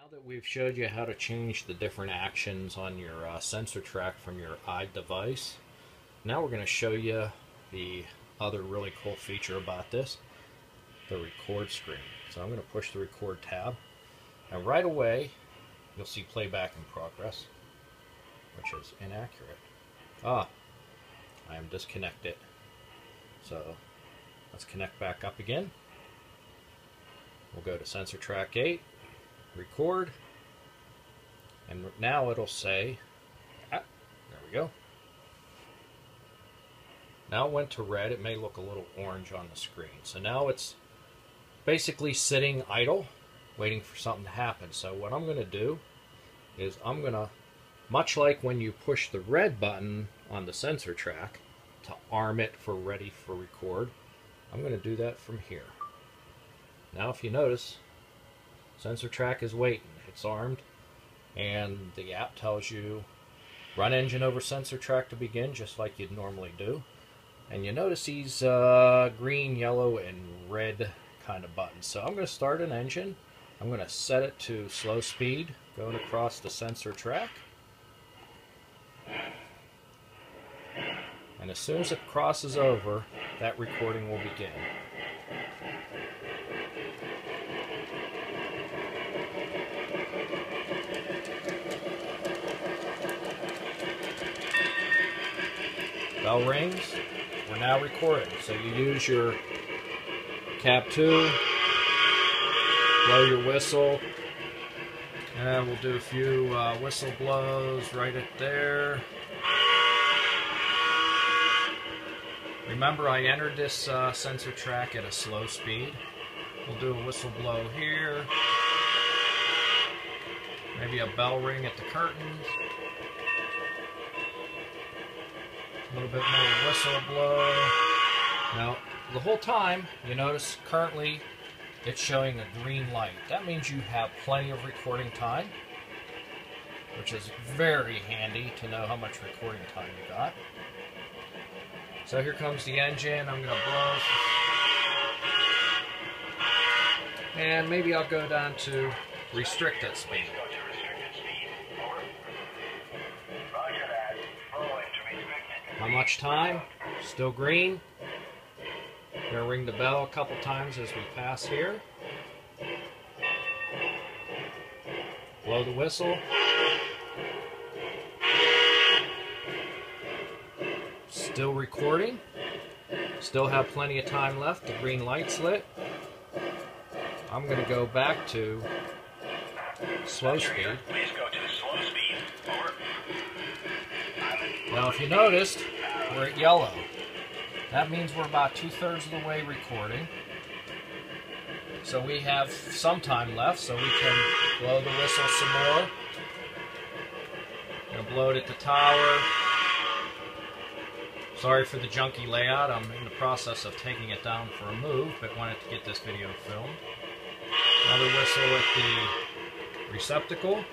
Now that we've showed you how to change the different actions on your sensor track from your device, now we're going to show you the other really cool feature about this, the record screen. So I'm going to push the record tab, and right away you'll see playback in progress, which is inaccurate. I am disconnected. So let's connect back up again. We'll go to sensor track 8, record, and now it'll say, there we go. Now it went to red. It may look a little orange on the screen. So now it's basically sitting idle, waiting for something to happen. So what I'm going to do is I'm going to, much like when you push the red button on the sensor track to arm it for ready for record, I'm going to do that from here. Now if you notice, sensor track is waiting. It's armed, and the app tells you run engine over sensor track to begin, just like you'd normally do. And you notice these green, yellow, and red kind of buttons. So I'm going to start an engine. I'm going to set it to slow speed, going across the sensor track. And as soon as it crosses over, that recording will begin. Bell rings. We're now recording. So you use your cab 2, blow your whistle, and we'll do a few whistle blows right at there. Remember, I entered this sensor track at a slow speed. We'll do a whistle blow here, maybe a bell ring at the curtains. A little bit more whistle blow. Now, the whole time, you notice currently it's showing a green light. That means you have plenty of recording time, which is very handy to know how much recording time you got. So here comes the engine. I'm going to blow. And maybe I'll go down to restricted speed. How much time? Still green. Gonna ring the bell a couple times as we pass here. Blow the whistle. Still recording. Still have plenty of time left. The green light's lit. I'm gonna go back to slow speed. Please go to slow speed. Over. Now if you noticed, we're at yellow. That means we're about 2/3 of the way recording. So we have some time left, so we can blow the whistle some more. Gonna blow it at the tower. Sorry for the junky layout. I'm in the process of taking it down for a move, but wanted to get this video filmed. Another whistle at the receptacle.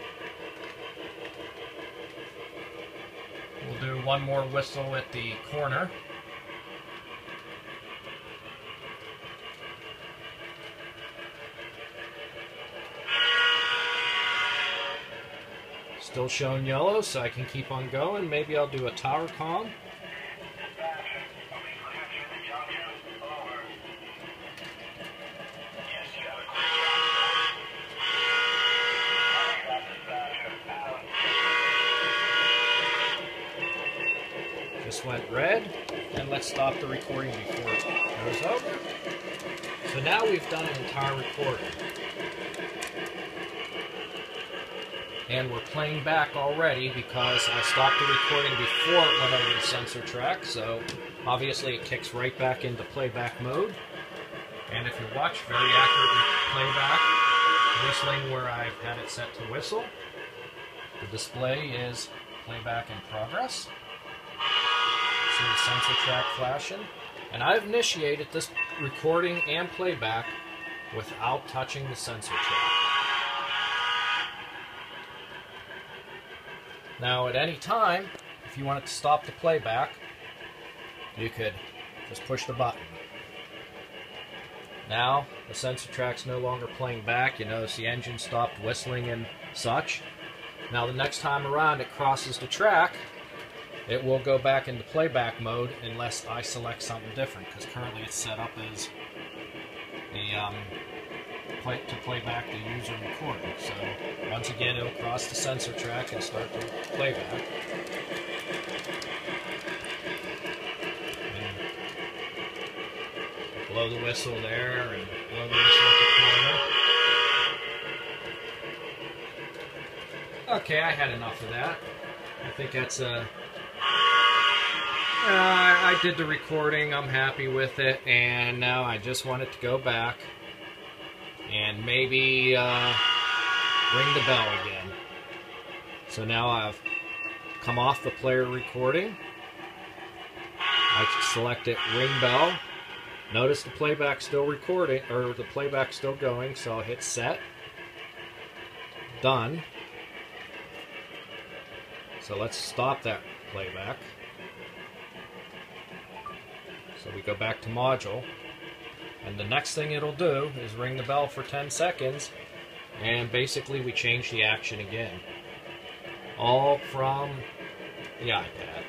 We'll do one more whistle at the corner. Still showing yellow, so I can keep on going. Maybe I'll do a tower comm. Just went red, and let's stop the recording before it goes over. So now we've done an entire recording. And we're playing back already because I stopped the recording before it went over the sensor track, so obviously it kicks right back into playback mode. And if you watch very accurate playback, whistling where I've had it set to whistle, the display is playback in progress. See the sensor track flashing. And I've initiated this recording and playback without touching the sensor track. Now at any time, if you wanted to stop the playback, you could just push the button. Now the sensor track's no longer playing back. You notice the engine stopped whistling and such. Now the next time around it crosses the track, it will go back into playback mode unless I select something different, because currently it's set up as to play back the user recording. So once again, it'll cross the sensor track and start to playback. Blow the whistle there and blow the whistle at the corner. Okay, I had enough of that. I think that's I did the recording, I'm happy with it, and now I just want it to go back and maybe ring the bell again. So now I've come off the player recording. I select it, ring bell. Notice the playback's still recording, or the playback's still going, so I'll hit set. Done. So let's stop that playback. So we go back to module, and the next thing it'll do is ring the bell for 10 seconds, and basically we change the action again. All from the iPad.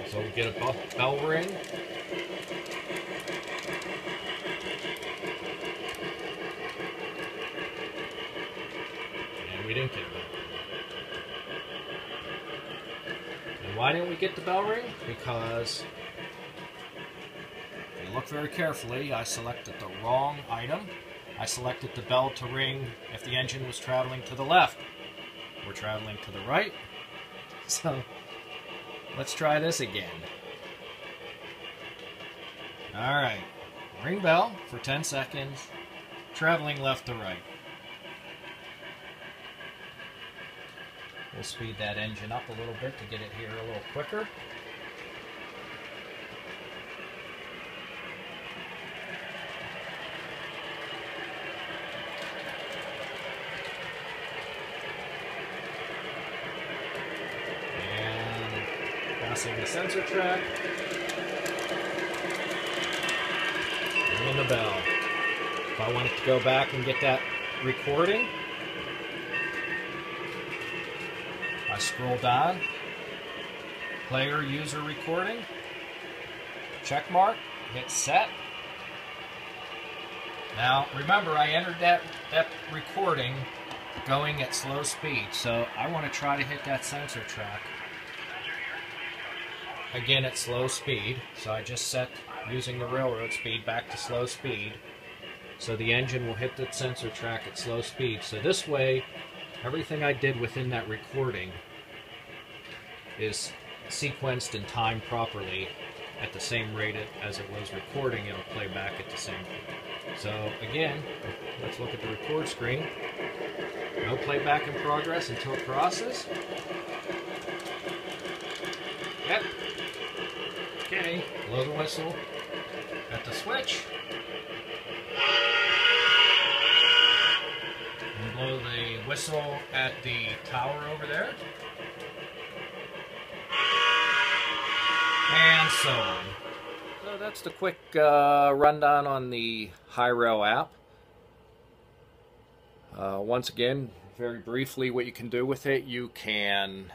So we get a bell ring. And we didn't get a bell ring. And why didn't we get the bell ring? Because if you look very carefully, I selected the wrong item. I selected the bell to ring if the engine was traveling to the left. We're traveling to the right. So let's try this again. Alright, ring bell for 10 seconds, traveling left to right. We'll speed that engine up a little bit to get it here a little quicker. Passing the sensor track, ringing the bell. If I wanted to go back and get that recording, I scroll down, player user recording, check mark, hit set. Now remember, I entered that recording going at slow speed, so I want to try to hit that sensor track again at slow speed. So I just set, using the railroad speed, back to slow speed, so the engine will hit the sensor track at slow speed. So this way everything I did within that recording is sequenced and timed properly at the same rate as it was recording. It'll play back at the same rate. So again, let's look at the record screen. No playback in progress until it crosses. Yep. Okay, blow the whistle at the switch. And blow the whistle at the tower over there. And so on. So that's the quick rundown on the Hi-Rail app. Once again, very briefly, what you can do with it, you can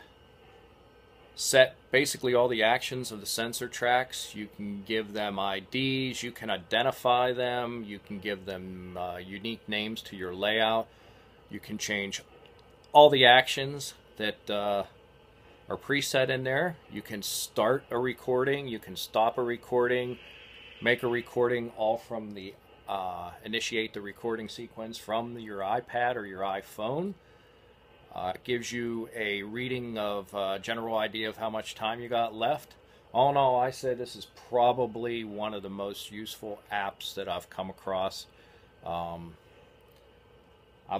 set basically all the actions of the sensor tracks. You can give them IDs, you can identify them, you can give them unique names to your layout. You can change all the actions that are preset in there. You can start a recording, you can stop a recording, make a recording, all from the initiate the recording sequence from your iPad or your iPhone. It gives you a reading of general idea of how much time you got left. All in all, I say this is probably one of the most useful apps that I've come across. I've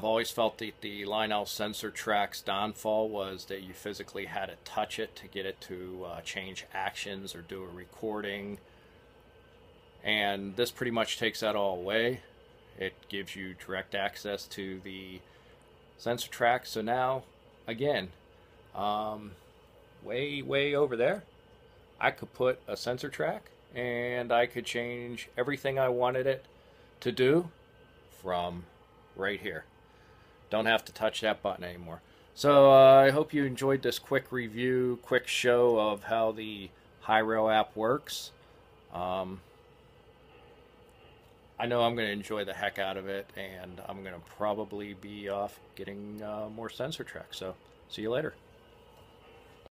always felt that the Lionel sensor track's downfall was that you physically had to touch it to get it to change actions or do a recording. And this pretty much takes that all away. It gives you direct access to the sensor track. So now, again, way over there, I could put a sensor track and I could change everything I wanted it to do from right here. Don't have to touch that button anymore. So I hope you enjoyed this quick review, quick show of how the Hi-Rail app works. I know I'm going to enjoy the heck out of it, and I'm going to probably be off getting more sensor tracks. So see you later.